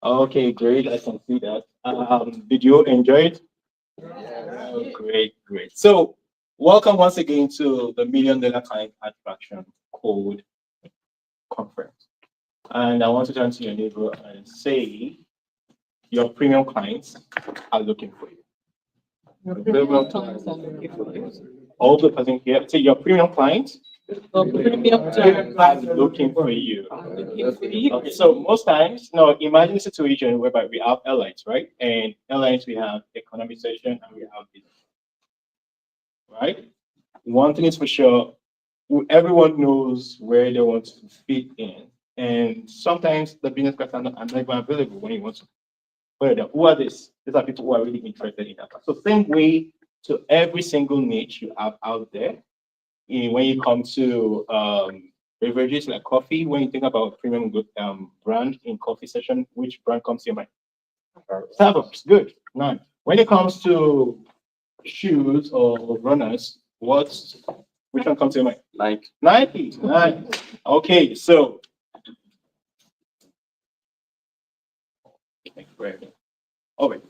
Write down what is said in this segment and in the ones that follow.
Okay, great. I can see that. Did you enjoy it? Oh, great, great. So, welcome once again to the Million Dollar Client Attraction Code Conference. And I want to turn to your neighbor and say, your premium clients are looking for you. Your premium clients are looking for you. All the person here, say your premium clients are looking for you. Okay, so most times, no, imagine a situation whereby we have airlines, right? And airlines, we have economy section and we have business, right? One thing is for sure, everyone knows where they want to fit in. And sometimes the business class are not even available when you want to. Who are these? These are people who are really interested in that. So same way to every single niche you have out there. When you come to beverages like coffee, when you think about premium brand in coffee session, which brand comes to your mind? Starbucks, good. None. When it comes to shoes or runners, which one comes to your mind? Nike. Nike. Okay, so all right.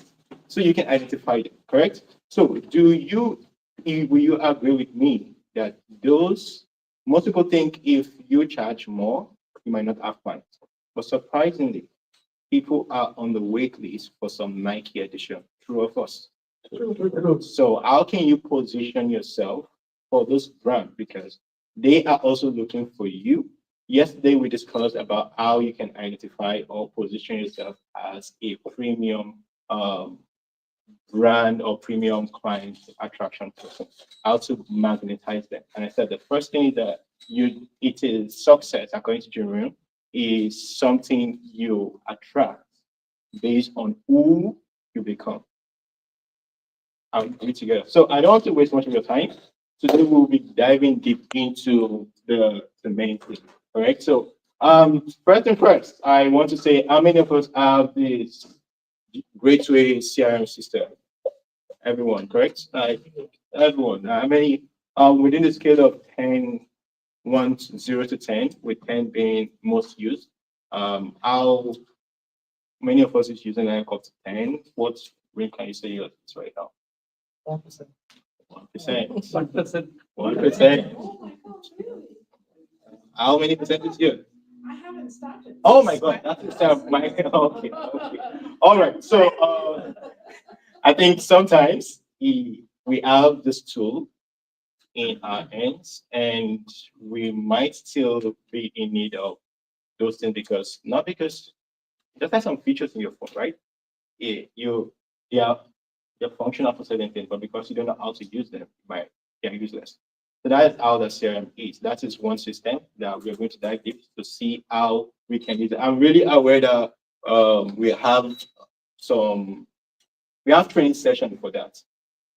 So you can identify them, correct? So will you agree with me that those most people think if you charge more, you might not have clients. But surprisingly, people are on the wait list for some Nike edition. True or false? So how can you position yourself for those brands? Because they are also looking for you. Yesterday we discussed about how you can identify or position yourself as a premium brand or premium client attraction person, how to magnetize them. And I said the first thing is that it is success, according to Jerome, is something you attract based on who you become. And put it together. So I don't want to waste much of your time. Today we'll be diving deep into the main thing. All right. So first and first, I want to say how many of us have this great way CRM system? Everyone, correct? Everyone. How many? Within the scale of 10, 1, 0 to 10, with 10 being most used. How many of us is using an of 10? What rate can you say yours is right now? 1%. 1%. 1%. 1%. How many percent is yours? I haven't started. Oh my God, that's the start. My okay, okay. All right. So I think sometimes we have this tool in our hands and we might still be in need of those things because not because it just has some features in your phone, right? They are they're functional for certain things, but because you don't know how to use them, they're useless. So that is how the CRM is. That is one system that we're going to dive deep to see how we can use it. I'm really aware that some we have training session for that.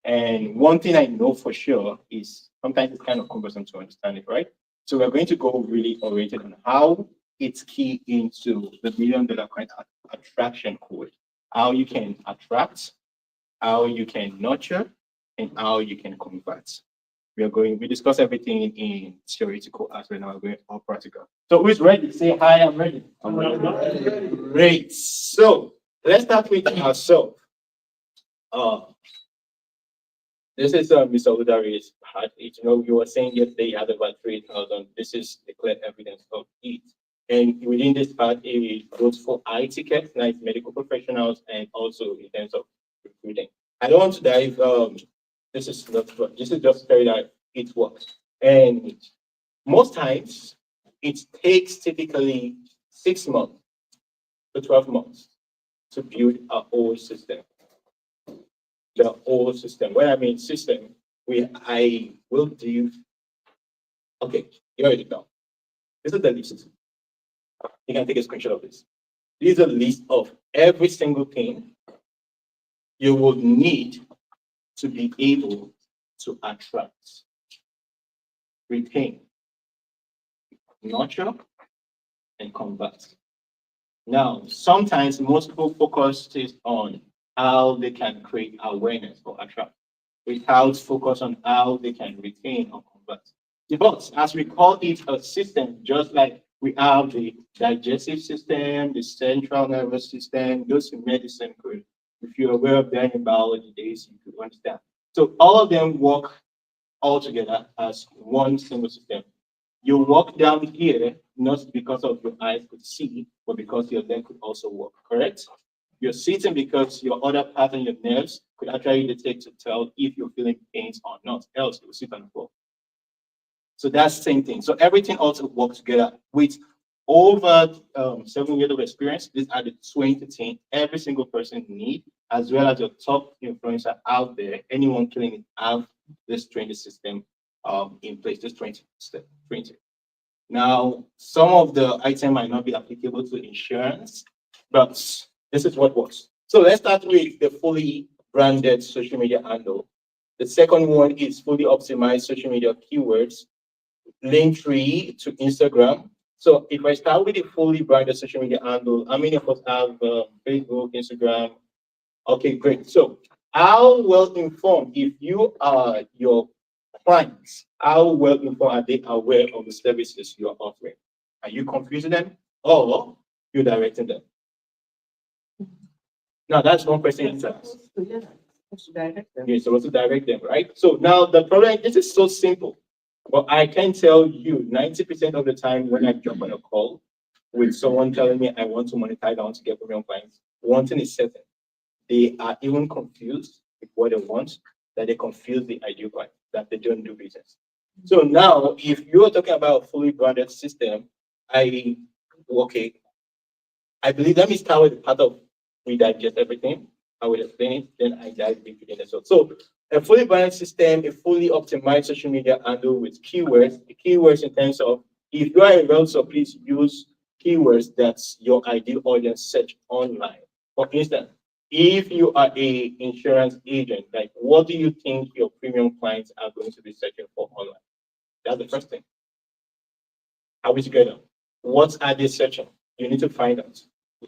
And one thing I know for sure is sometimes it's kind of cumbersome to understand it, right? So we're going to go really oriented on how it's key into the $1 million coin attraction code, how you can attract, how you can nurture, and how you can convert. We discuss everything in theoretical as well. Now we're going all practical. So who's ready? Say hi, I'm ready. I'm ready. Great. So let's start with ourselves. Uh, this is Mr. Udari's part. You were saying yesterday you had about 3,000. This is the clear evidence of it. And within this part, it goes for IT like medical professionals, and also in terms of recruiting. I don't want to dive. This is not. This is just very that it works. And most times, it takes typically 6 months to 12 months to build a whole system. The whole system. When I mean system, I will do. Okay, you already know. This is the list. You can take a screenshot of this. This is a list of every single thing you will need to be able to attract, retain, nurture, and convert. Now, sometimes most people focus on how they can create awareness or attract without focus on how they can retain or convert. But as we call it a system, just like We have the digestive system, the central nervous system, those in medicine could, if you're aware of them in biology days, you could understand. So all of them work all together as one single system. You walk down here, not because of your eyes could see, but because your leg could also work, correct? You're sitting because your other part of your nerves could actually detect to tell if you're feeling pains or not, else you will sit on the floor. So that's the same thing. So everything also works together with over 7 years of experience. These are the 20 things every single person need, as well as your top influencer out there. Anyone killing it have this 20 system in place. This 20 step 20. Now, some of the items might not be applicable to insurance, but this is what works. So let's start with the fully branded social media handle. The second one is fully optimized social media keywords, Linktree to Instagram. So if I start with a fully branded social media handle, how many of us have Facebook, Instagram? Okay, great. So how well informed, if you are your clients, how well informed are they aware of the services you are offering? Are you confusing them or you directing them? Now that's one question. You're supposed to direct them, right? So now the problem, this is so simple. But I can tell you 90% of the time when I jump on a call with someone telling me I want to monetize, I want to get premium clients, one thing is certain. They are even confused with what they want, that they confuse the ideal client, that they don't do business. So now, if you're talking about a fully branded system, okay, I believe let me start with the part of we digest everything. I will explain it, then I dive deep in it. So a fully branded system, a fully optimized social media handle with keywords. The keywords in terms of if you are a realtor, please use keywords that's your ideal audience search online. For instance, if you are a insurance agent, like what do you think your premium clients are going to be searching for online? That's the first thing. Are we together? What are they searching? You need to find out.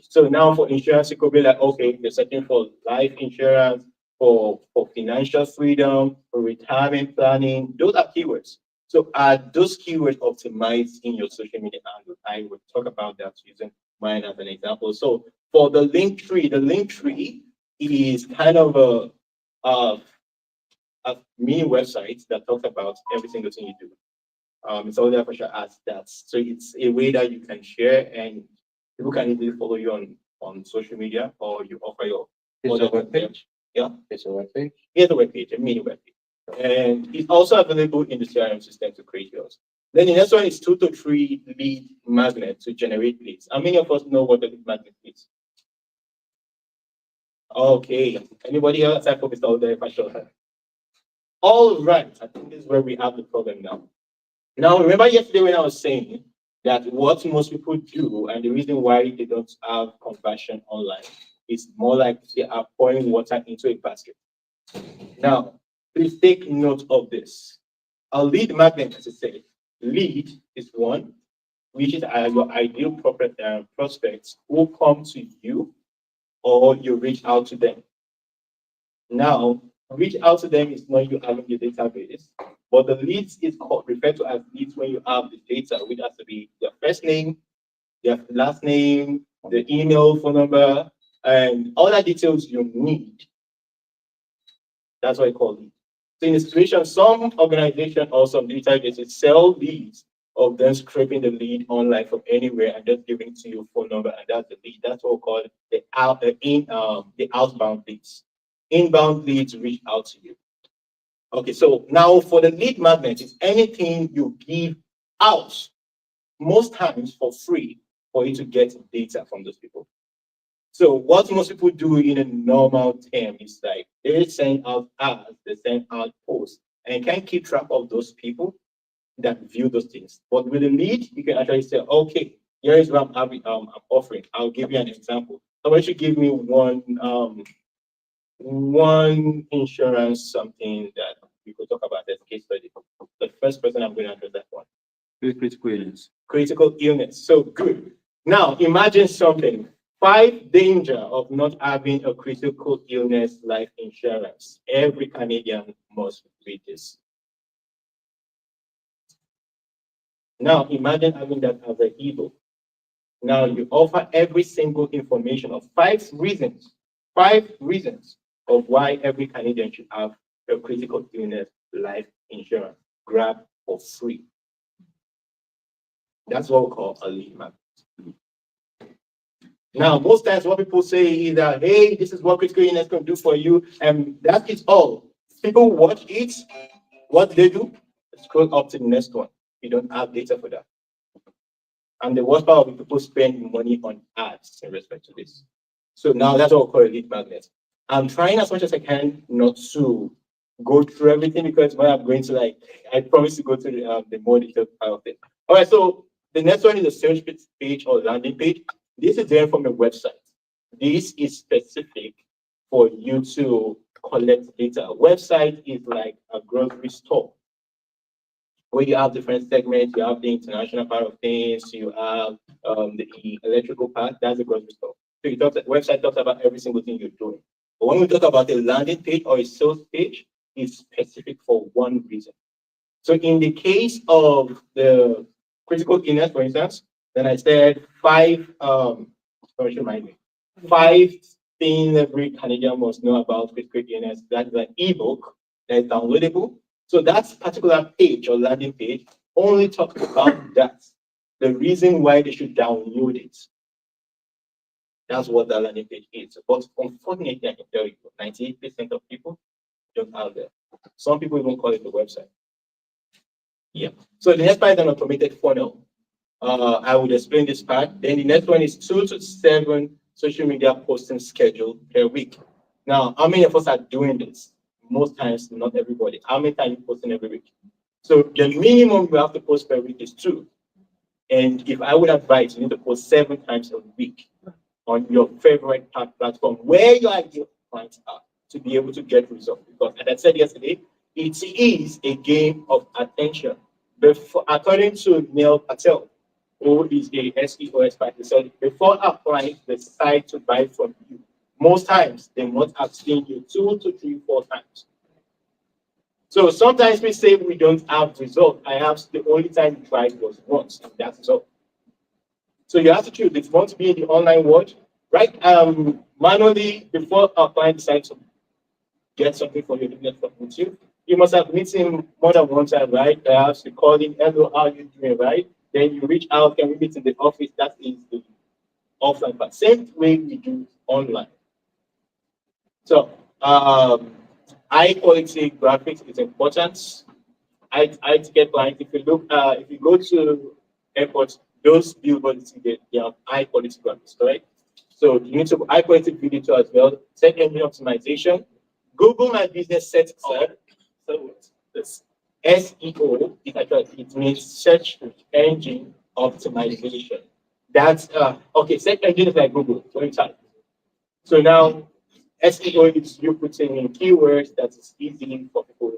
So now for insurance, it could be like, okay, they're searching for life insurance, for financial freedom, for retirement planning. Those are keywords. So are those keywords optimized in your social media handle? I will talk about that using mine as an example. So for the link tree is kind of a mini website that talks about every single thing you do. It's all there for sure as that. So it's a way that you can share and people can easily follow you on social media or you offer your Is a web page? Yeah, It's a web page. here's a web page, a mini web page. And it's also available in the CRM system to create yours. Then the next one is 2 to 3 lead magnet to generate leads. How many of us know what a lead magnet is? Okay. Anybody else? I hope it's out there if I show her. All right. I think this is where we have the problem now. Now, remember yesterday when I was saying that what most people do and the reason why they don't have conversion online is more like they are pouring water into a basket. Now, please take note of this. A lead magnet, as I said, lead is one, which is your ideal prospects who come to you or you reach out to them. Now, reach out to them is not you having the database, but the leads is referred to as leads when you have the data, which has to be their first name, their last name, the email, phone number, and all the details you need. That's what I call lead. So in a situation, some organization or some databases sell leads of them scraping the lead online from anywhere and just giving to your phone number, and that's the lead. That's what we call the outbound leads. Inbound leads reach out to you. Okay, so now for the lead magnet, it's anything you give out, most times for free, for you to get data from those people. So what most people do in a normal term is like they send out ads, they send out posts, and you can't keep track of those people that view those things. But with a lead, you can actually say, okay, here is what I'm offering. I'll give you an example. Somebody should give me one insurance something that we could talk about as case study. The first person I'm going to address that one. Critical illness. Critical illness. So good. Now imagine something. 5 danger of not having a critical illness life insurance. Every Canadian must read this. Now imagine having that as an ebook. Now you offer every single information of five reasons of why every Canadian should have a critical illness life insurance grab for free. That's what we call a lead magnet. Now, most times what people say is that, hey, this is what critical illness can do for you, and that is all. People watch it, what they do, scroll up to the next one. You don't have data for that. And the worst part of it, people spend money on ads in respect to this. So now that's what we call a lead magnet. I'm trying as much as I can not to go through everything because when I'm going to I promise to go to the more detailed part of it. All right, so the next one is a sales page or landing page. This is there from a website. This is specific for you to collect data. A website is like a grocery store where you have different segments. You have the international part of things. You have the electrical part. That's the grocery store. So website talks about every single thing you're doing. But when we talk about a landing page or a sales page, it's specific for one reason. So in the case of the critical illness, for instance, then I said five things every Canadian must know about critical illness. That's an ebook that is downloadable. So that particular page or landing page only talks about that. The reason why they should download it. That's what that landing page is. But unfortunately, I can tell you, 98% of people don't have that. Some people even call it a website. Yeah. So the next part is an automated funnel. I would explain this part. Then the next one is 2 to 7 social media posting schedule per week. Now, how many of us are doing this? Most times, not everybody. How many times are you posting every week? So the minimum you have to post per week is 2. And if I would advise, you need to post 7 times a week on your favorite platform where your ideal clients are to be able to get results. Because as I said yesterday, it is a game of attention. According to Neil Patel, who is a SEO expert, he said before applying the site to buy from you, most times they must have seen you 2 to 3, 4 times. So sometimes we say we don't have results. I have the only time you tried was once, and that's all. So you have to choose if you want to be in the online world, right? Manually before applying the site to get something for your business from YouTube. You must have met him more than one time, right? Perhaps you call him, hello, how are you doing, right? Then you reach out, can we meet in the office? That is the offline part. Same way we do online. So high quality graphics is important. I get clients. If you go to airports, those billboards they have high quality graphics, right? So you need to high quality video too as well. Search engine optimization. Google My Business sets up. So this SEO is actually it means search engine optimization. That's okay. Search engine is like Google. So now SEO is you putting in keywords that is easy for people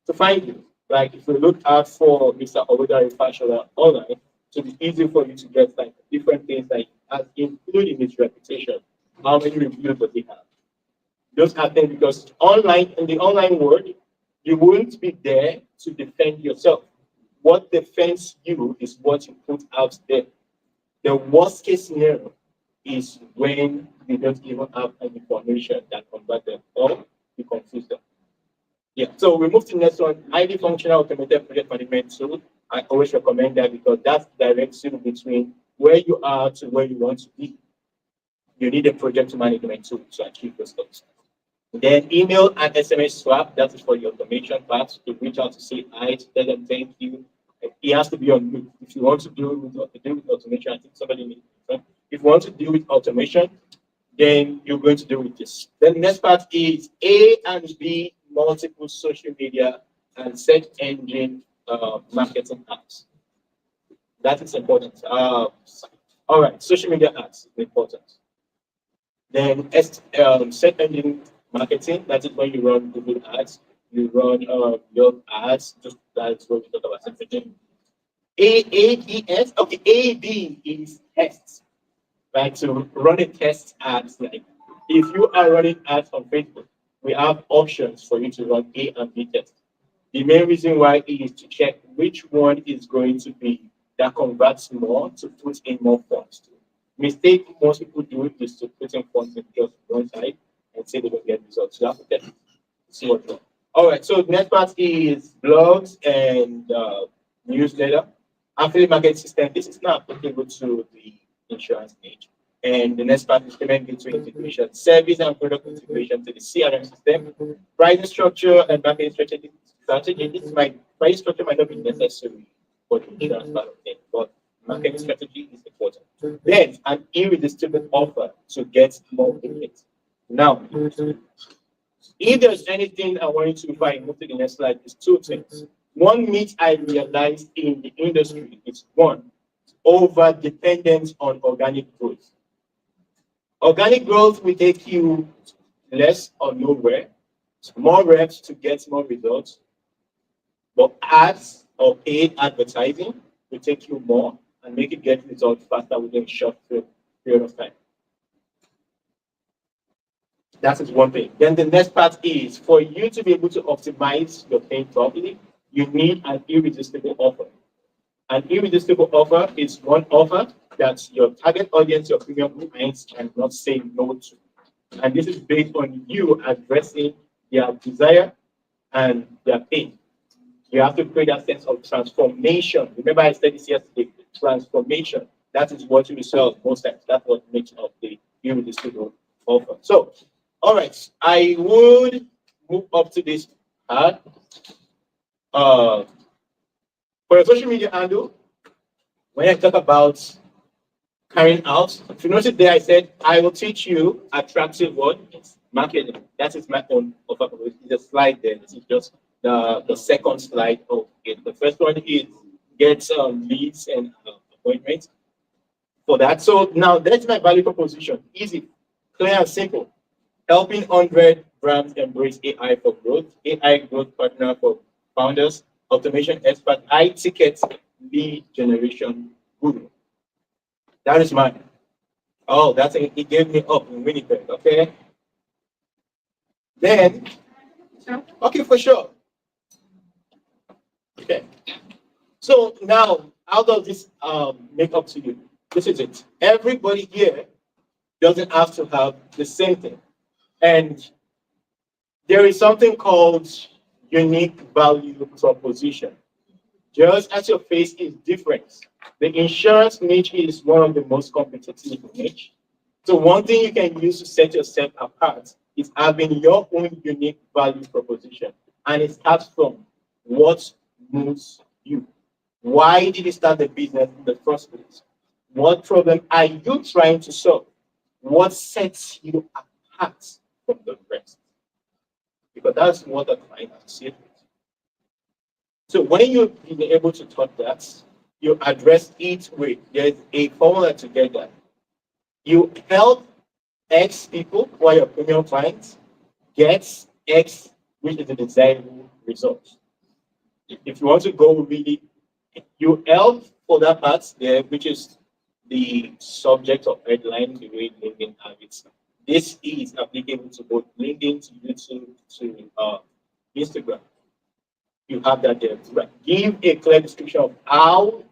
to find you. Like if you look out for Mr. Obodari Fashola online, to be easy for you to get like different things like including his reputation. How many reviews does he have? Those are things because online in the online world, you won't be there to defend yourself. What defends you is what you put out there. The worst case scenario is when you don't even have any information that convert them or you confuse them. Yeah, so we move to the next one, highly functional automated project management tool. I always recommend that because that's the direction between where you are to where you want to be. You need a project management tool to achieve those goals. Then email and SMS swap, that is for the automation part. To reach out to say hi, to tell them thank you. It has to be on mute. If you want to do with automation, I think somebody needs to. If you want to do with automation, then you're going to do with this. Then the next part is A and B multiple social media and search engine marketing apps. That is important. All right, social media ads is important. Then search engine marketing, that is when you run Google ads, you run your ads, just that's what we talk about search engine. AADS, okay, AD is tests. Right, to run a test ads, like if you are running ads on Facebook, we have options for you to run A and B tests. The main reason why is to check which one is going to be that converts more to put in more funds. Mistake most people do is to put in funds in just one side and say they don't get results. You have to get see what's wrong. All right, so the next part is blogs and newsletter. Affiliate market system. This is not applicable to the insurance niche. And the next part is payment gateway integration, service and product integration to the CRM system, pricing structure and marketing strategy. This might pricing structure might not be necessary for the insurance part of it, but marketing strategy is important. Then an irresistible offer to get more tickets. Now, if there's anything I want you to find, move to the next slide, is two things. One myth I realized in the industry is one, over dependence on organic growth. Organic growth will take you less or nowhere, more reps to get more results, but ads or paid advertising will take you more and make you get results faster within a short period of time. That is one thing. Then the next part is for you to be able to optimize your paying properly, you need an irresistible offer. An irresistible offer is one offer that your target audience, your premium clients cannot say no to. And this is based on you addressing their desire and their pain. You have to create that sense of transformation. Remember, I said this yesterday, transformation. That is what you sell most times. That's what makes up the irresistible offer. So, all right, I would move up to this part. For a social media handle, when I talk about carrying out, if you notice there, I said, I will teach you attractive what? Marketing. That is my own offer. It's a slide there. This is just the second slide of it. The first one is get leads and appointments for that. So now that's my value proposition. Easy, clear and simple. Helping 100 brands embrace AI for growth, AI growth partner for founders, automation expert, high ticket lead generation guru. That is mine. Oh, that's it. It gave me up in Winnipeg. Okay. Then, okay, for sure. Okay. So now, how does this make up to you? This is it. Everybody here doesn't have to have the same thing. And there is something called unique value proposition. Just as your face is different, the insurance niche is one of the most competitive niche. So one thing you can use to set yourself apart is having your own unique value proposition. And it starts from what moves you. Why did you start the business in the first place? What problem are you trying to solve? What sets you apart from the rest? Because that's what the client has said. So when you're able to talk that, you address each way. There's a formula to get that. You help X people who are your premium clients get X, which is the desirable result. If you want to go really, you help for that part there, which is the subject of headline, the way LinkedIn have it. This is applicable to both LinkedIn, to YouTube, to Instagram. You have that there. Right. Give a clear description of how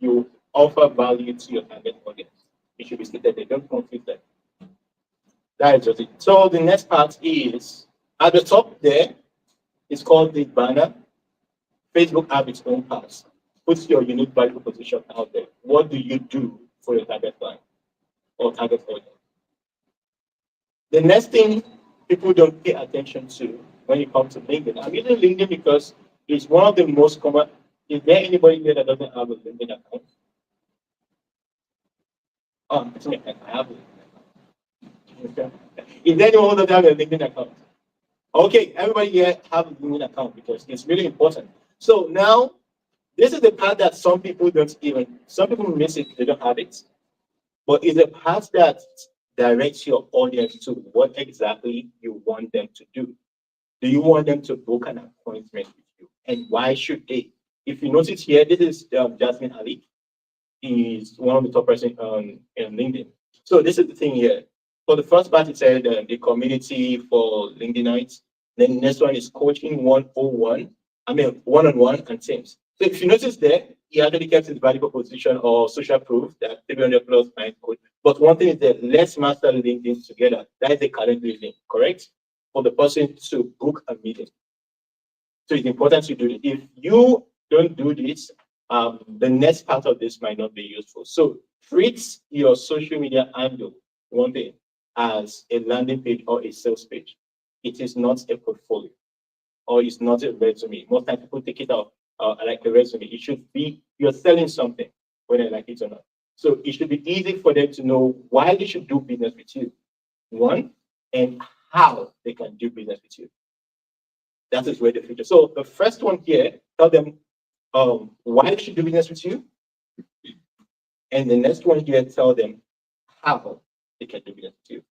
you offer value to your target audience. It should be stated there. Don't confuse that. That is just it. So the next part is at the top there. It's called the banner. Facebook have its own parts. Put your unique value proposition out there. What do you do for your target client or target audience? The next thing people don't pay attention to when it comes to LinkedIn. I'm using LinkedIn because it's one of the most common. Is there anybody here that doesn't have a LinkedIn account? Oh, it's me. I have it. Okay. Is there anyone who doesn't have a LinkedIn account? Okay, everybody here have a LinkedIn account because it's really important. So now, this is the part that some people miss it, they don't have it. But it's a part that directs your audience to what exactly you want them to do. Do you want them to book an appointment with you? And why should they? If you notice here, this is Jasmine Ali. He's one of the top person on LinkedIn. So this is the thing here. For the first part, it said the community for LinkedInites. Then the next one is coaching 101. I mean, one-on-one and teams. So if you notice there, he actually kept his value proposition or social proof that 300 plus client code. But one thing is that let's master LinkedIn together. That is a calendar link, correct? For the person to book a meeting. So it's important to do it. If you don't do this, the next part of this might not be useful. So treat your social media handle one day as a landing page or a sales page. It is not a portfolio or it's not a resume. Most times people take it out like a resume. It should be you're selling something, whether they like it or not. So it should be easy for them to know why they should do business with you. One, and how they can do business with you. That is where the future. So the first one here, tell them why they should do business with you. And the next one here, tell them how they can do business with you.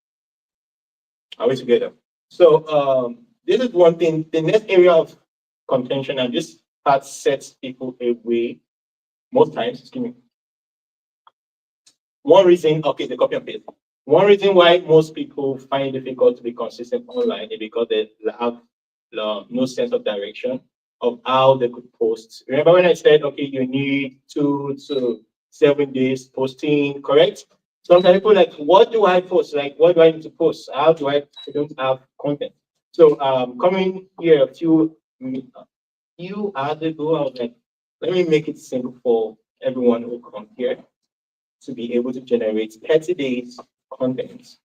Are we together? So this is one thing. The next area of contention, and this part sets people away most times. Excuse me. One reason, okay, the copy and paste. One reason why most people find it difficult to be consistent online is because they have no sense of direction of how they could post. Remember when I said, okay, you need 2 to 7 days posting, correct? Sometimes people like, what do I post? Like, what do I need to post? How do I don't have content? So coming here a few hours ago, I was like, let me make it simple for everyone who come here to be able to generate 30 days content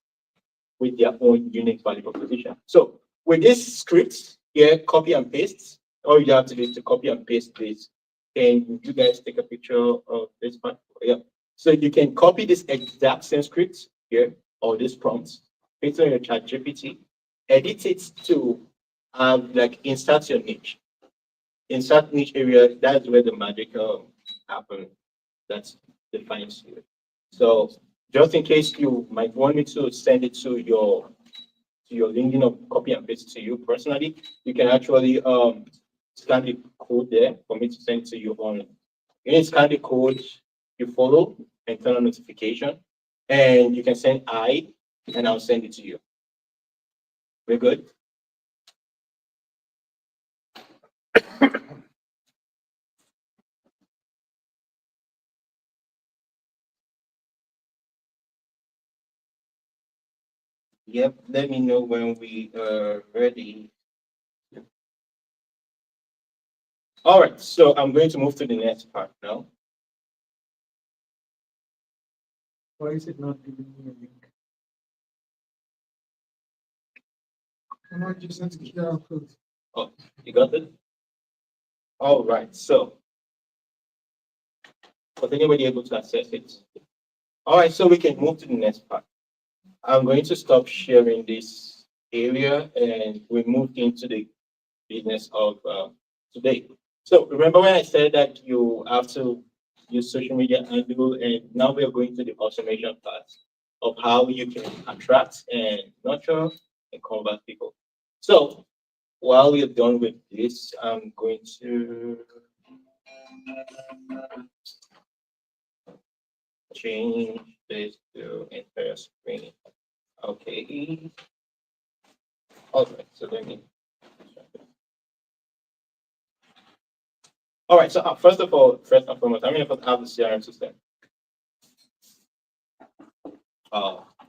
with their own unique value proposition. So with this script here, copy and paste, all you have to do is to copy and paste this. Can you guys take a picture of this part? Yeah. So you can copy this exact same script here or this prompt, paste on your chat GPT, edit it to like insert your niche. Insert niche area, that's where the magic happens. That defines you. So just in case you might want me to send it to your LinkedIn or copy and paste to you personally, you can actually scan the code there for me to send to you on. You can scan the code, you follow and turn on notification, and you can send and I'll send it to you. We're good? Yep, let me know when we are ready. All right, so I'm going to move to the next part now. Why is it not giving me a link? I'm not using the QR code. Oh, you got it? All right, so was anybody able to access it? All right, so we can move to the next part. I'm going to stop sharing this area and we move into the business of today. So remember when I said that you have to use social media handle, and now we are going to the automation part of how you can attract and nurture and convert people. So while we are done with this, I'm going to change this to entire screen. Okay. All right, so let me. All right, so first of all, first and foremost, how many of us have the CRM system?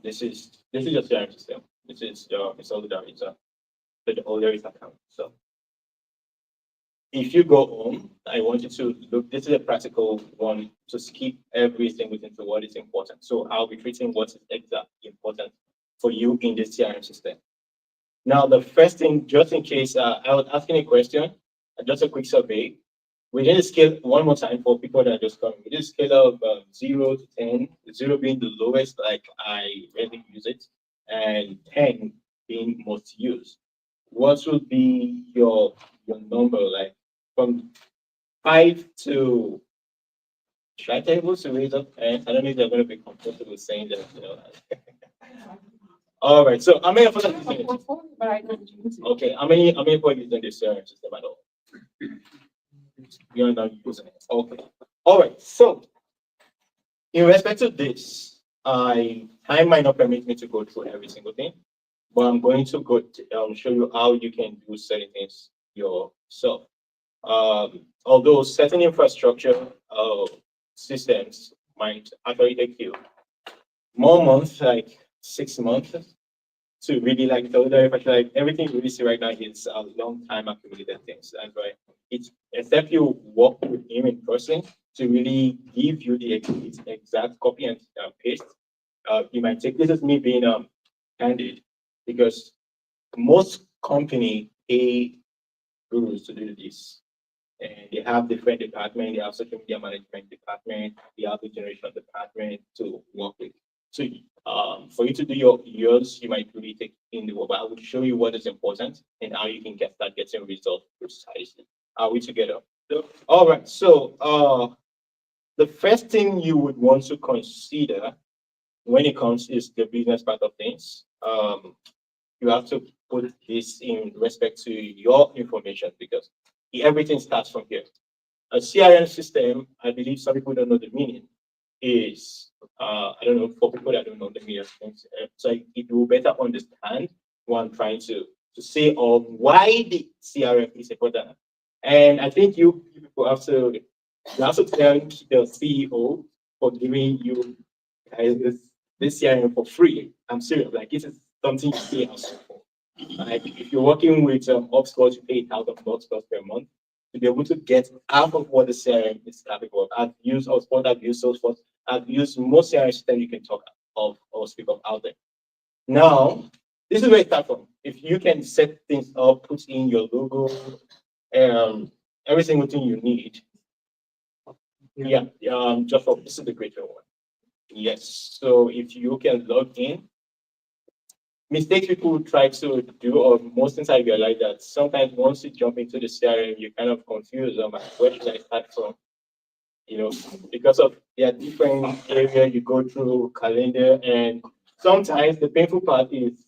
This is your CRM system. This is your Solidarita, the Solidarita account. So if you go home, I want you to look. This is a practical one to skip everything within to what is important. So I'll be treating what is exactly important for you in the CRM system. Now, the first thing, just in case I was asking a question, just a quick survey. We need a scale one more time for people that are just coming. We need a scale of 0 to 10, 0 being the lowest, like I rarely use it, and 10 being most used. What would be your number, like from 5 to, should I tell you to raise up? And I don't know if they're going to be comfortable saying that, you know. All right, so how many of us are using it? But I don't use it. Okay, how many people are using this CRM system at all? You're not using it. Okay. All right. So, in respect to this, time might not permit me to go through every single thing, but I'm going to go to, show you how you can do certain things yourself. although certain infrastructure systems might actually take you more months, like 6 months, to really like tell the infrastructure, like everything you really see right now is a long time accumulated things. That's why it's except you work with him in person to really give you the exact copy and paste. You might take this is me being candid because most company pay gurus to do this. And they have different departments. They have social media management department. They have the generation department to work with. So for you to do yours, you might really take in the work. But I will show you what is important and how you can start getting results precisely. Are we together? All right. So the first thing you would want to consider when it comes is the business part of things. You have to put this in respect to your information because everything starts from here. A CRM system, I believe some people don't know the meaning, is, I don't know, for people that don't know the meaning of things, so it will better understand what I'm trying to say of why the CRM is important. And I think you people you have to thank the CEO for giving you guys this CRM for free. I'm serious, like this is something you pay us for. Like if you're working with HubSpot, you pay $1,000 per month to be able to get half of what the CRM is capable of. I've used HubSpot, I've used Salesforce, I've used most CRM systems you can talk of or speak of out there. Now, this is where it starts from. If you can set things up, put in your logo, every single thing you need. Yeah, just for this is the greater one. Yes. So if you can log in, mistakes people try to do, or most things I realize that sometimes once you jump into the CRM, you're kind of confused on where should I start from? You know, because of there are different areas you go through, calendar, and sometimes the painful part is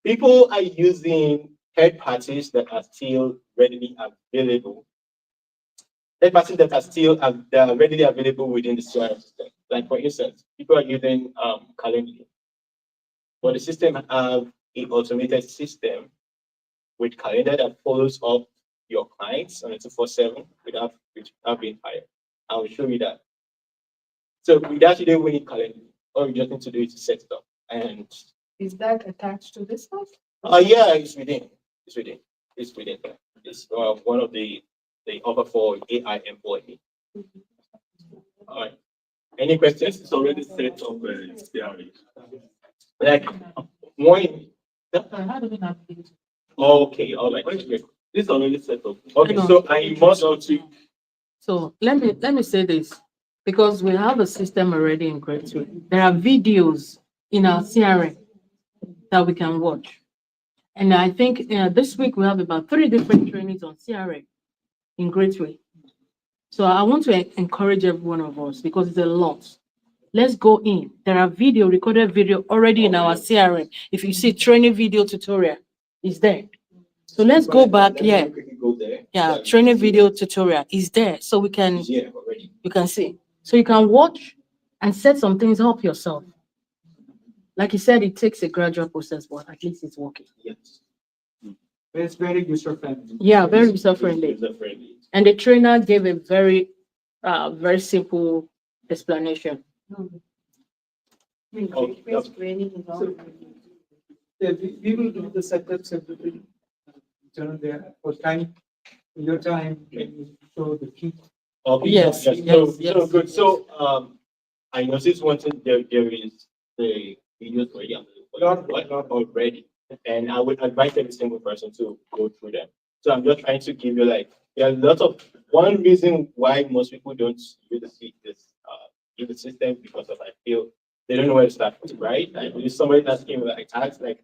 people are using third parties that are still readily available. Third parties that are still that are readily available within the CRM system. Like for instance, people are using Calendly, but the system have an automated system with calendar that follows up your clients on a 247 without being fired. I will show you that. So we actually don't need calendar. All you just need to do is set it up. And Is that attached to this one? yeah, it's within. It's within. It's within. It's one of the offer for AI employee. All right. Any questions? It's already set up CRM. Like one. How do we navigate? Okay. All right. This is already set up. Okay. Hang on. So I must also. So let me say this, because we have a system already in Greatway. There are videos in our CRM that we can watch. And I think this week we have about 3 different trainings on CRM in Greatway. So I want to encourage every one of us because it's a lot. Let's go in. There are recorded video already in our CRM. If you see training video tutorial, it's there. So let's go back. Yeah. Go there. Yeah, training video tutorial is there, so we can Yeah, already. you can see. So you can watch and set some things up yourself. Like you said, it takes a gradual process, but at least it's working. Yes. It's very user friendly. Yeah, very user friendly. User-friendly. And the trainer gave a very simple explanation. Okay, that's- Yeah, we will do the setups everything. Turn there for time, your time, and show the key. Okay, Yes, So, yes, so yes. good. So, I noticed one thing there is the videos already already, and I would advise every single person to go through them. So I'm just trying to give you like there are a lot of one reason why most people don't use the system because of I feel they don't know where to start from, right? Like if somebody asking like ask like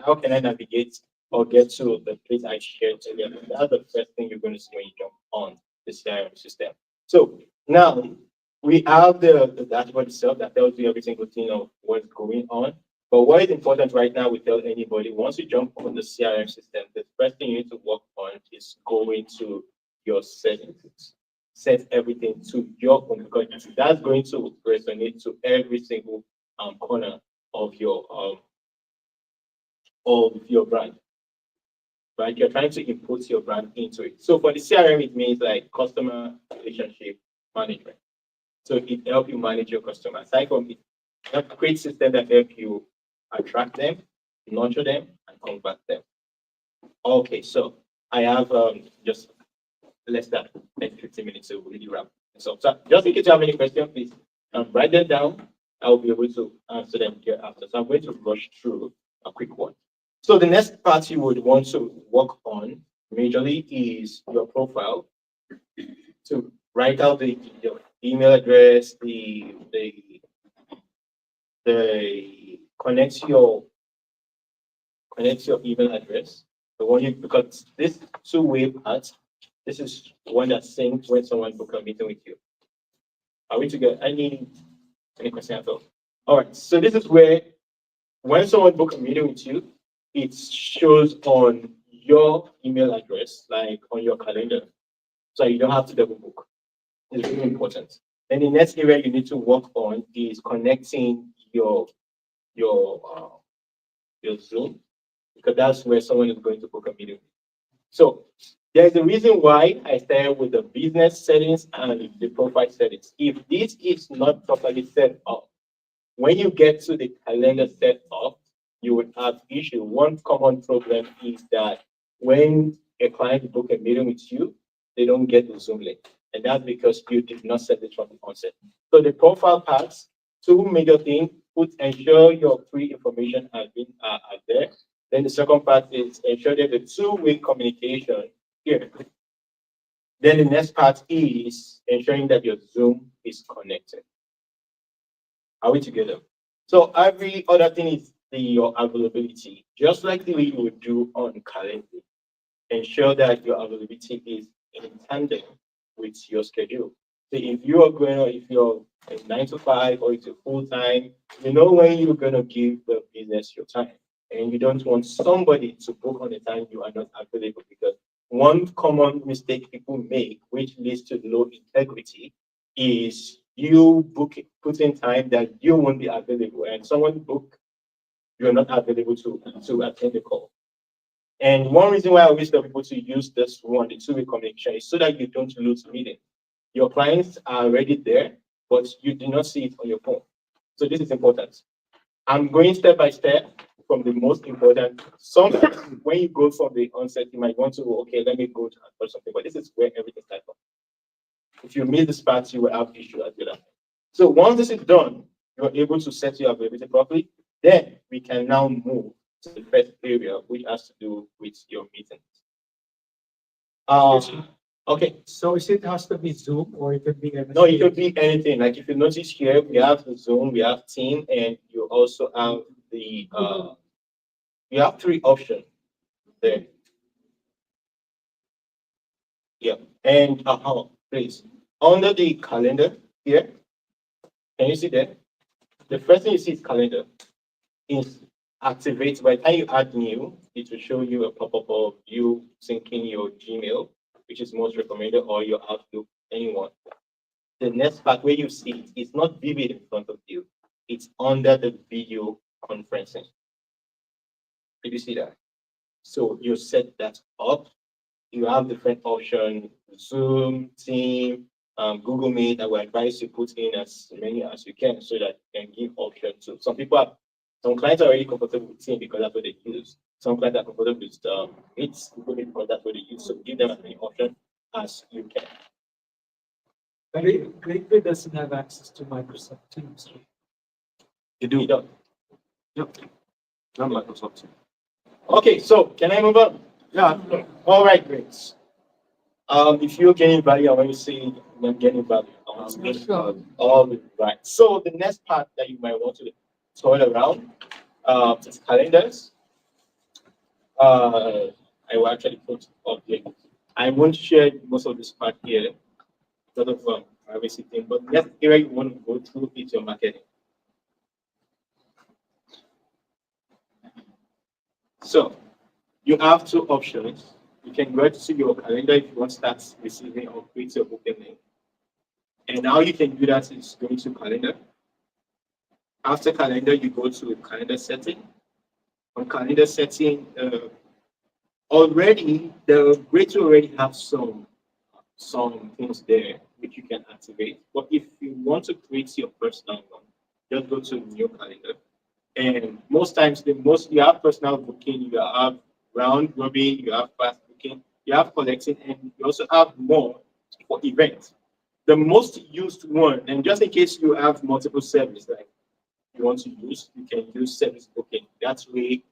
how can I navigate or get to the place I shared earlier? That's the first thing you're going to see when you jump on the CRM system. So now we have the dashboard itself that tells you every single thing of what's going on. But what is important right now, we tell anybody, once you jump on the CRM system, the first thing you need to work on is going to your settings. Set everything to your own because that's going to resonate to every single corner of your brand. right? You're trying to input your brand into it. So for the CRM, it means like customer relationship management. So it helps you manage your customer. Aside from it, create system that help you attract them, nurture them, and convert them. Okay, so I have just less than 10, 15 minutes to really wrap this up. So just in case you have any questions, please write them down. I'll be able to answer them here after. So I'm going to rush through a quick one. So the next part you would want to work on majorly is your profile. To write out your email address, the connect your email address. The one you, because this two-way part, this is one that syncs when someone book a meeting with you. Are we together? Any question at all? All right. So this is where when someone book a meeting with you, it shows on your email address, like on your calendar, so you don't have to double book. It's really important. Then the next area you need to work on is connecting your Zoom, because that's where someone is going to book a meeting. So there's a reason why I started with the business settings and the profile settings. If this is not properly set up, when you get to the calendar set up, you would have issue. One common problem is that when a client book a meeting with you, they don't get the Zoom link. And that's because you did not set it from the onset. So the profile parts, two major things, ensure your free information are there. Then the second part is ensure that the two-way communication here. Then the next part is ensuring that your Zoom is connected. Are we together? So every other thing is your availability, just like the way you would do on Calendly. Ensure that your availability is in tandem with your schedule. So if you are going, if you're a 9 to 5 or it's a full time, you know when you're going to give the business your time, and you don't want somebody to book on the time you are not available, because one common mistake people make, which leads to low integrity, is you put in time that you won't be available, and someone book, you're not available to attend the call. And one reason why I always tell people to use this one, the two-way communication, is so that you don't lose meeting. Your clients are already there, but you do not see it on your phone. So this is important. I'm going step by step from the most important. Sometimes when you go from the onset, you might want to, okay, let me go to something, but this is where everything starts from. If you miss this part, you will have issue as well. So once this is done, you're able to set your availability properly. Then we can now move to the first area, which has to do with your meetings. Okay. So is it has to be Zoom or it could be MS No, it could be anything. Like if you notice here, we have the Zoom, we have Team, and you also have the you have three options there. Yeah, and please, under the calendar here, can you see that? The first thing you see is calendar. Is activate. By the time you add new, it will show you a pop-up of you syncing your Gmail, which is most recommended, or your Outlook, anyone. The next part where you see it, it's not vivid in front of you. It's under the video conferencing. Did you see that? So you set that up. You have different options: Zoom, Team, Google Meet. I would advise you put in as many as you can so that you can give options to some people. Some clients are already comfortable with Team because that's what they use. Some clients are comfortable with Meet, Google Meet because that's what they use. So give them as many options as you can. Gateway doesn't have access to Microsoft Teams. You do. Yep. Not Microsoft Teams. Okay, so can I move on? Yeah. All right, great. If you're getting value, I want you to say I'm getting value. I want to get Sure. all right. So the next part that you might want to toy around is calendars. I will actually put up here. I won't share most of this part here because of privacy thing, but next area you want to go through is your marketing. So you have two options. You can go to see your calendar if you want to start receiving or create your booking link. And how you can do that is going to calendar. After calendar, you go to calendar setting. On calendar setting, already the grade two already have some things there which you can activate. But if you want to create your personal one, just go to new calendar. And most times, the most you have personal booking, you have round robin, you have fast booking, you have collecting, and you also have more for events. The most used one, and just in case you have multiple services like you want to use, you can use service booking. That way,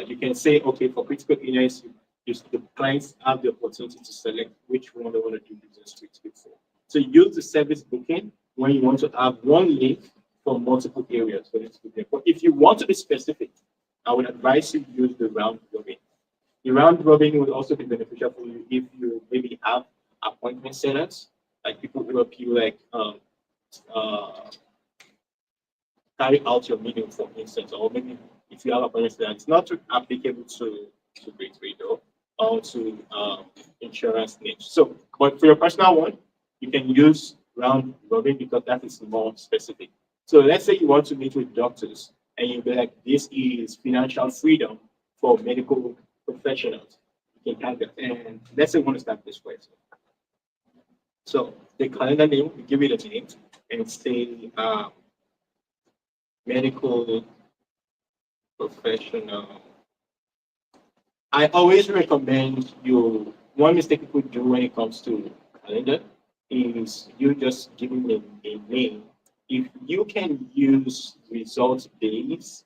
you can say, okay, for critical illness, the clients have the opportunity to select which one they want to do business with for. So use the service booking when you want to have one link for multiple areas for it to be there. But if you want to be specific, I would advise you use the round robin. The round robin will also be beneficial for you if you maybe have appointment setters, like people who help you like uh, carry out your meeting, for instance, or maybe if you have appointments that it's not applicable to Great Trader or to insurance niche. So, but for your personal one, you can use round robin because that is more specific. So let's say you want to meet with doctors and you'll be like, this is financial freedom for medical professionals. You can have that. And let's say you want to start this way. So the calendar name, we give it a name and say medical professional. I always recommend you, one mistake people do when it comes to calendar is you just giving a name. If you can use results-based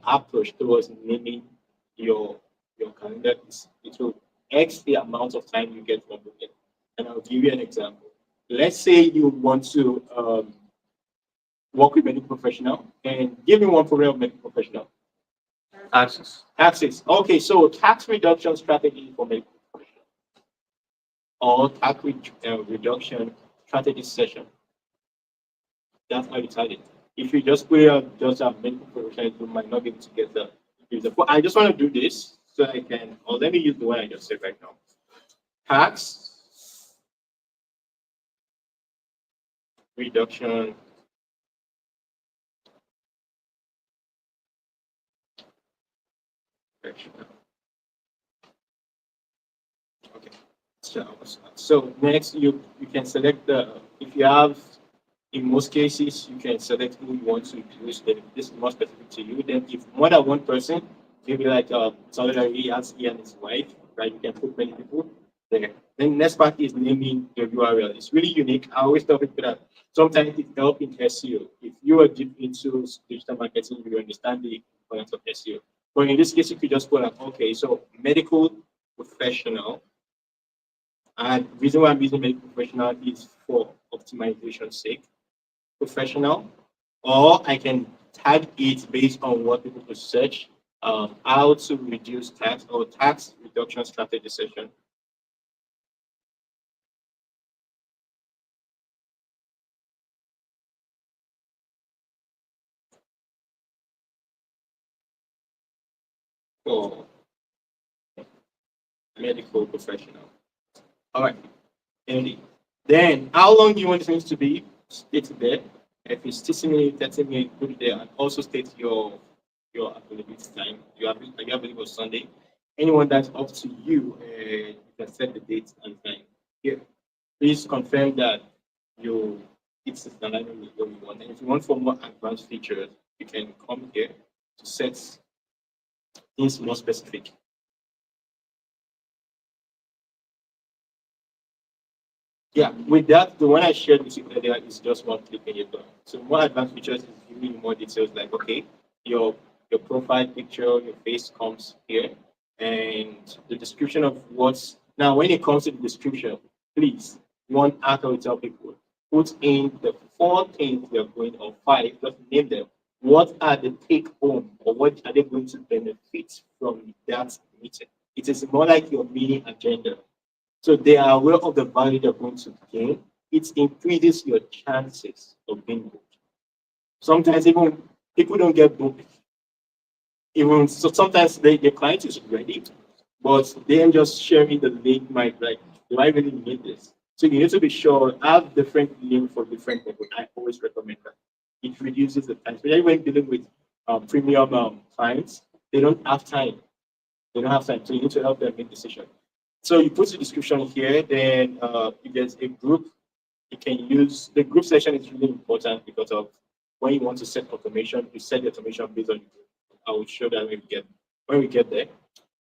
approach towards naming your calendar, it will X the amount of time you get from booking. And I'll give you an example. Let's say you want to work with medical professional and give me one for real medical professional. Access. Taxes. Okay, so tax reduction strategy for medical professional or reduction strategy session. That's how you tell it. If you just put it out, just a medical professional, you might not be able to get the user. But I just want to do this so I can, or let me use the one I just said right now. Tax reduction professional. Okay. So next you can select the if you have in most cases you can select who you want to use this is more specific to you. Then if more than one person, maybe like Solidarity as he and his wife, right? You can put many people there. Then next part is naming the URL. It's really unique. I always tell people that sometimes it helps in SEO. If you are deep into digital marketing, you understand the importance of SEO. But in this case, you could just put like, okay, so medical professional. And the reason why I'm using medical professional is for optimization sake, professional, or I can tag it based on what people could search, how to reduce tax or tax reduction strategy session. For medical professional. All right, Andy. Then, how long do you want things to be? State there. If it's 60 minutes, 30 minutes, put it there, and also state your availability time. Are you available Sunday? Anyone that's up to you, you can set the date and time. Here, please confirm that you it's aligned with what you want. And if you want for more advanced features, you can come here to set things more specific. Yeah, with that, the one I shared with you earlier is just one click and you're done. So more advanced features is giving you more details like, okay, your profile picture, your face comes here, and the description of what's now when it comes to the description, please, one after we tell people, put in the 4 things they're going or 5, just name them. What are the take home or what are they going to benefit from that meeting? It is more like your mini agenda. So they are aware of the value they're going to gain. It increases your chances of being booked. Sometimes even people don't get booked. Even so, sometimes the client is ready, but them just sharing the link might like, do I really need this? So you need to be sure have different link for different people. I always recommend that. It reduces the time, especially when dealing with premium clients. They don't have time They don't have time, so you need to help them make decision. So you put the description here, then if there's a group, you can use the group section is really important because of when you want to set automation, you set the automation based on. I will show that when we get there.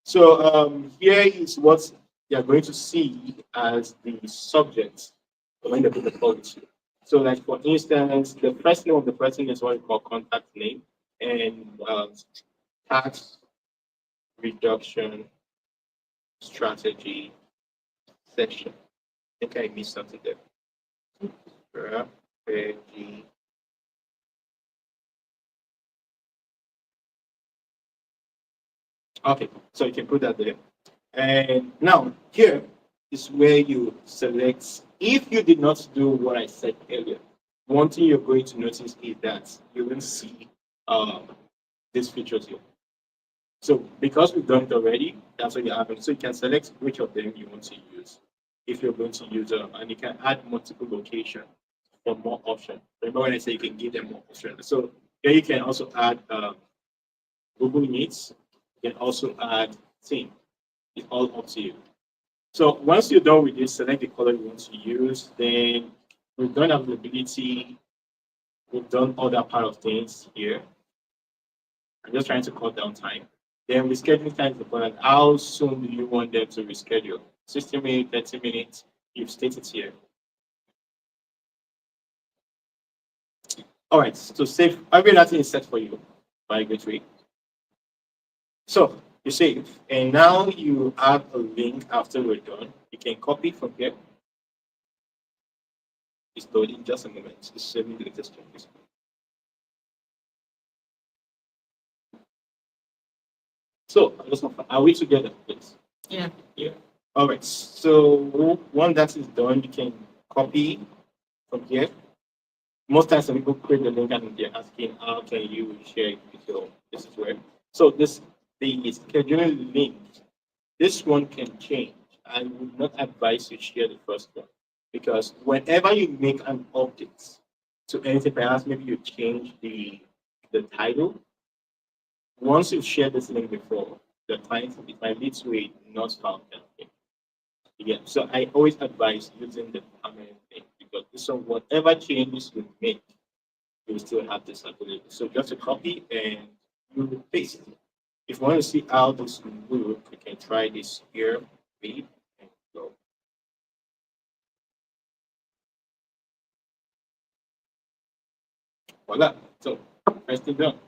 So here is what you are going to see as the subject when they put the policy. So, like for instance, the first name of the person is what we call contact name, and tax reduction strategy section. I think I missed something there. Strategy. Okay, so you can put that there. And now here is where you select. If you did not do what I said earlier, one thing you're going to notice is that you will see these features here. So because we've done it already, that's what you have. So you can select which of them you want to use. If you're going to use them, and you can add multiple locations for more options. Remember when I say you can give them more options. So here you can also add Google Meets. You can also add Team. It's all up to you. So once you're done with this, select the color you want to use. Then we've done availability. We've done all that part of things here. I'm just trying to cut down time. Then rescheduling time is important. How soon do you want them to reschedule? 60 minutes, 30 minutes. You've stated here. All right, so save. Everything is set for you by Gateway. So you save, and now you have a link after we're done. You can copy from here. It's loading just a moment. It's saving the latest changes. So are we together, please? Yeah. Yeah. All right. So once that is done, you can copy from here. Most times when people create the link and they're asking, how can you share it with your this is where. So the scheduling link, this one can change. I would not advise you share the first one because whenever you make an update to anything, perhaps maybe you change the title. Once you've shared this link before, the client it might lead to a not found campaign. Yeah, so I always advise using the permanent link because this one, whatever changes you make, you will still have this available. So just a copy and you will paste it. If you want to see how this will work, you can try this here, read, and go. Voila. So, first thing done.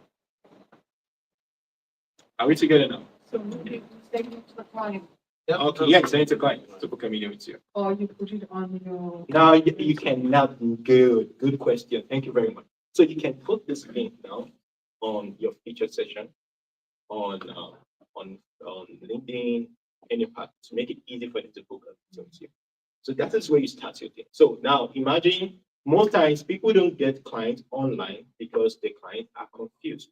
Are we together now? So maybe send it to the client, Okay, yeah, send it to client to book a meeting with you. or you put it on your. Now you can now good question. Thank you very much. So you can put this link now on your feature session on LinkedIn, any part to make it easy for them to book a meeting with you. So that is where you start your thing. So now imagine most times people don't get clients online because the clients are confused.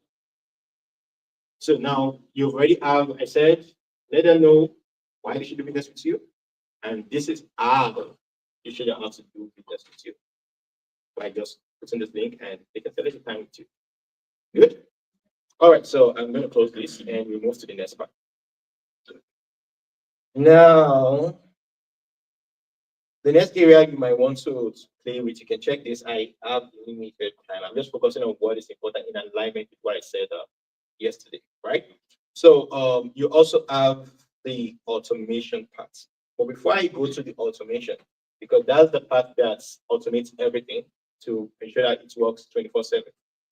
So now you already have, I said, let them know why they should do business with you. And this is how you should know how to do business with you. By just putting this link and they can select the time with you. Good? All right, so I'm going to close this and we move to the next part. Now, the next area you might want to play with, you can check this. I have limited time. I'm just focusing on what is important in alignment with what I said yesterday, right? So you also have the automation part. But before I go to the automation, because that's the part that automates everything to ensure that it works 24/7.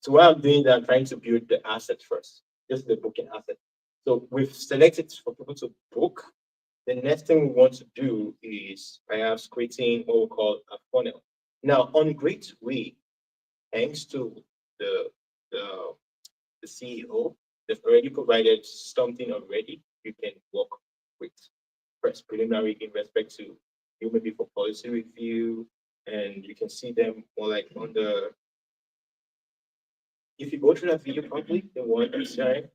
So what I'm doing is I'm trying to build the asset first. This is the booking asset. So we've selected for people to book. The next thing we want to do is perhaps creating what we call a funnel. Now on Gateway, thanks to the CEO, they've already provided something already you can work with. First preliminary in respect to you maybe for policy review, and you can see them more like on the. If you go through that video properly, the one PCI,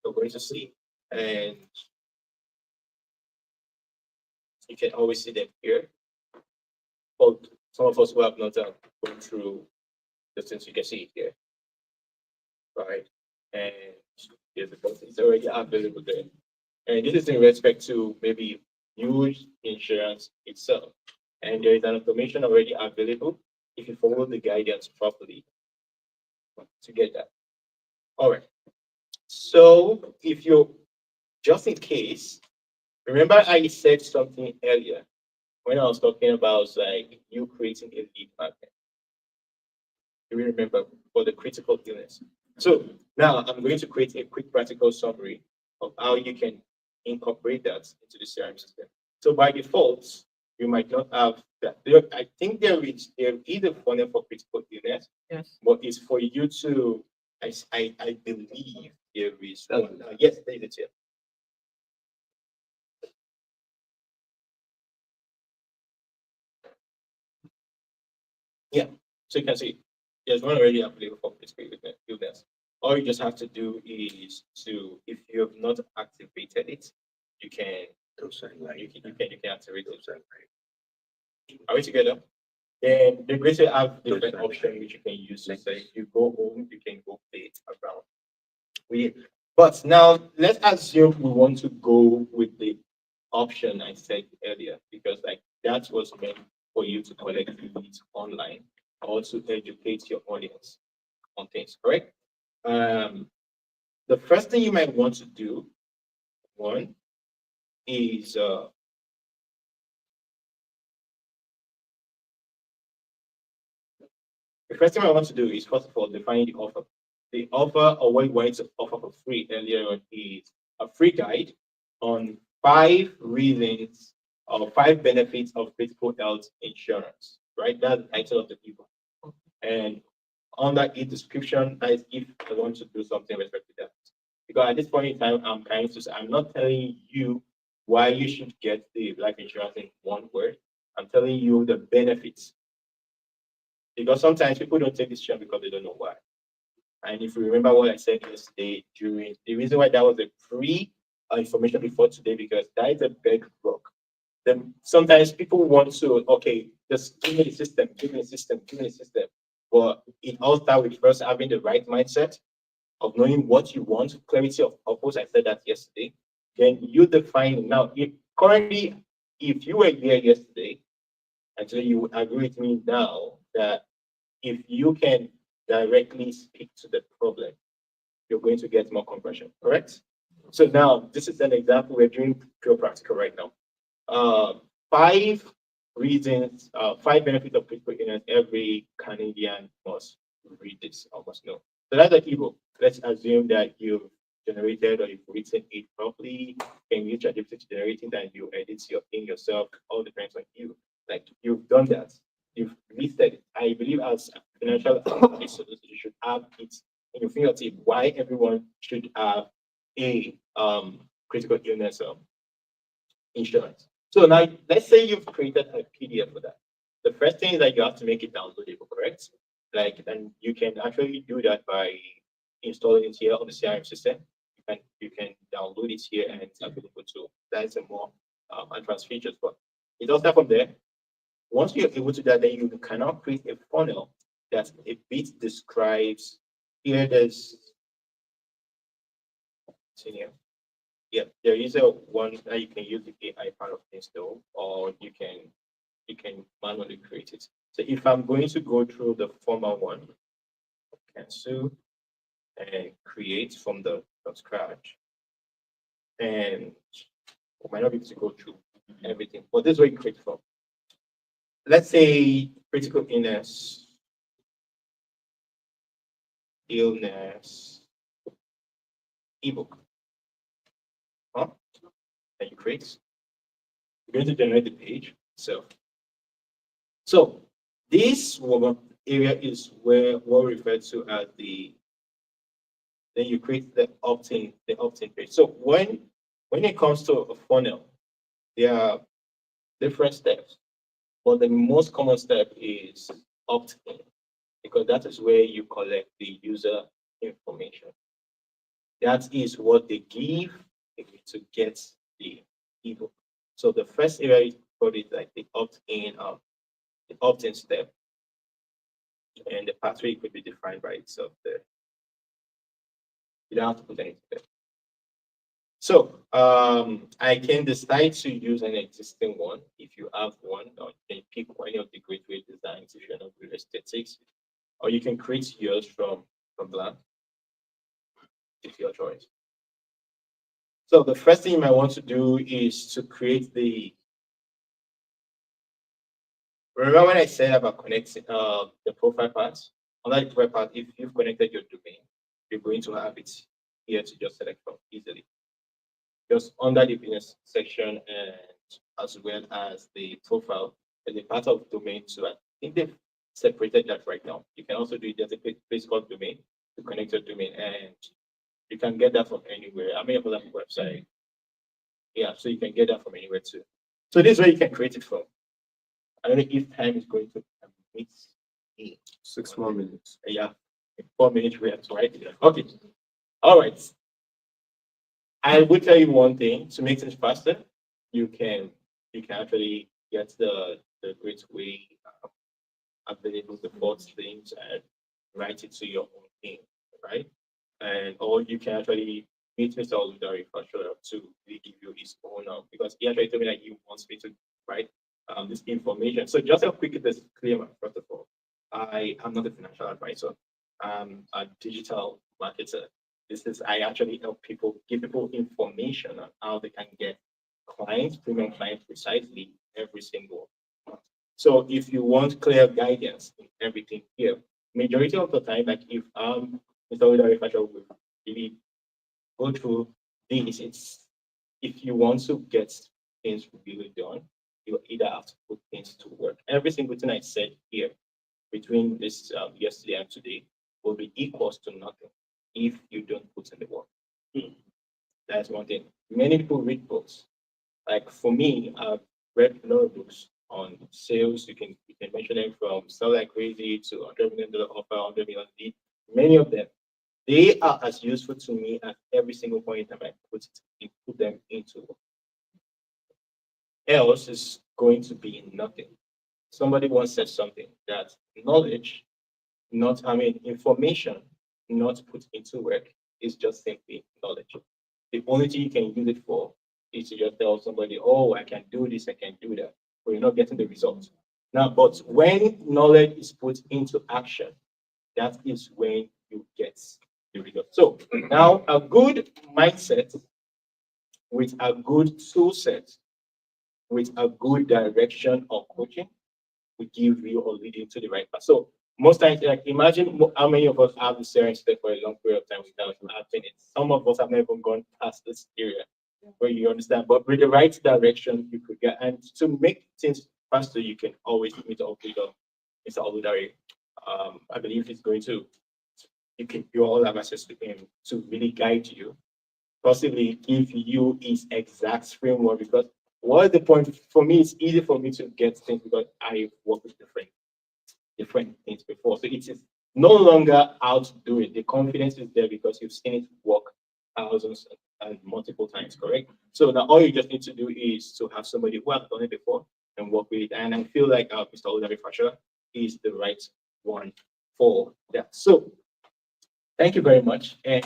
you're going to see, and you can always see them here. Or some of us who have not gone through the things you can see it here, right? And here's the content. It's already available there. And this is in respect to maybe use insurance itself. And there is an information already available if you follow the guidance properly to get that. All right. So if you, just in case, remember I said something earlier when I was talking about like you creating a lead magnet. You will remember for the critical illness. So now I'm going to create a quick practical summary of how you can incorporate that into the CRM system. So by default, you might not have that. I think there is a funnel for critical illness, Yes. but it's for you to. I believe there is one. Yes, there is it here. Yeah, so you can see there's one already available for critical illness. All you just have to do is to, if you have not activated it, you can you can activate it. Are we together? Then they're going to have different options which you can use. So if you go home, you can go play it around. But now let's assume we want to go with the option I said earlier, because like that was meant for you to collect leads online or to educate your audience on things, correct? The first thing you might want to do, one, is the first thing I want to do is first of all define the offer. The offer, or what you want to offer for free earlier on, is a free guide on 5 reasons or 5 benefits of critical health insurance. Right, that's the title of the ebook. And on that description, that is if I want to do something with respect to that. Because at this point in time, I'm trying to say, I'm not telling you why you should get the life insurance in one word. I'm telling you the benefits. Because sometimes people don't take this share because they don't know why. And if you remember what I said yesterday, during the reason why that was a free information before today, because that is a bedrock. Then sometimes people want to, okay, just give me the system, give me the system, give me the system. But it all starts with first having the right mindset of knowing what you want, clarity of purpose. I said that yesterday. Then you define now. If currently, if you were here yesterday, actually you would agree with me now that if you can directly speak to the problem, you're going to get more conversion, correct? So now this is an example. We're doing pure practical right now. 5 reasons, 5 benefits of critical illness. Every Canadian must read this or must know. So that's an ebook. Let's assume that you've generated or you've written it properly, and you ChatGPT to generate it and you edit your thing yourself. All depends on you. Like you've done that. You've listed it. I believe as a financial advisor, you should have it in your fingertip. Why everyone should have a critical illness insurance. So now let's say you've created a PDF for that. The first thing is that you have to make it downloadable, correct? Like, and you can actually do that by installing it here on the CRM system. You can download it here and it's available too. That's a more advanced features, but it does start from there. Once you're able to do that, then you can now create a funnel that a bit describes. Here there's continue. Yeah, there is a one that you can use the AI part of things though, or you can manually create it. So if I'm going to go through the former one, cancel and create from scratch, and we might not be able to go through everything, but this is where you create from. Let's say critical illness ebook. Huh? And you create. You're going to generate the page. So this area is where what we refer to as then you create the opt-in page. So when it comes to a funnel, there are different steps, but the most common step is opt-in, because that is where you collect the user information. That is what they give to get the ebook. So the first area is called it like the opt-in step, and the pathway could be defined by itself there. You don't have to put anything there. So I can decide to use an existing one if you have one, or you can pick any of the great way designs if you're not good at aesthetics, or you can create yours from blank. It's your choice. So the first thing you might want to do is to create the. Remember when I said about connecting the profile part? On that profile part, if you've connected your domain, you're going to have it here to just select from easily. Just under the business section and as well as the profile and the part of domain too. I think they've separated that right now. You can also do it as a place called domain to connect your domain, and you can get that from anywhere. I may have that website. Yeah, so you can get that from anywhere too. So this is where you can create it from. I don't know if time is going to permit me. 6 more minutes. Yeah, in 4 minutes we have to write it. Okay. All right. I will tell you one thing to make things faster. You can actually get the great way available default things and write it to your own thing, right? And or you can actually meet Mr. Oludari for sure to really give you his own because he actually told me that he wants me to write this information. So just a quick disclaimer, first of all, I am not a financial advisor. I'm a digital marketer. I actually help people, give people information on how they can get clients, premium clients precisely every single month. So if you want clear guidance in everything here, majority of the time, like if Mr. Oludari will really go through this, it's if you want to get things really done, you either have to put things to work. Every single thing I said here between this yesterday and today will be equals to nothing if you don't put in the work. That's one thing. Many people read books. Like for me, I've read a lot of books on sales. You can mention them from Sell Like Crazy to $100 million offer, 100 million lead. Many of them, they are as useful to me at every single point in time I put them into work. Else is going to be nothing. Somebody once said something that knowledge, information not put into work is just simply knowledge. The only thing you can use it for is to just tell somebody, oh, I can do this, I can do that, but you're not getting the results. Now, but when knowledge is put into action, that is when you get the result. So now a good mindset with a good tool set, with a good direction of coaching, will give you or lead you to the right path. So most times, like imagine how many of us have the same step for a long period of time without having it. Some of us have never gone past this area where you understand, but with the right direction, you could get. And to make things faster, you can always meet up with Mr. Oludari. I believe he's going to. You all have access to him to really guide you, possibly give you his exact framework. Because what is the point for me? It's easy for me to get things because I work with different things before. So it is no longer how to do it. The confidence is there because you've seen it work thousands and multiple times, correct? So now all you just need to do is to have somebody who has done it before and work with it. And I feel like Mr. Oludari Fasher is the right one for that. So thank you very much. And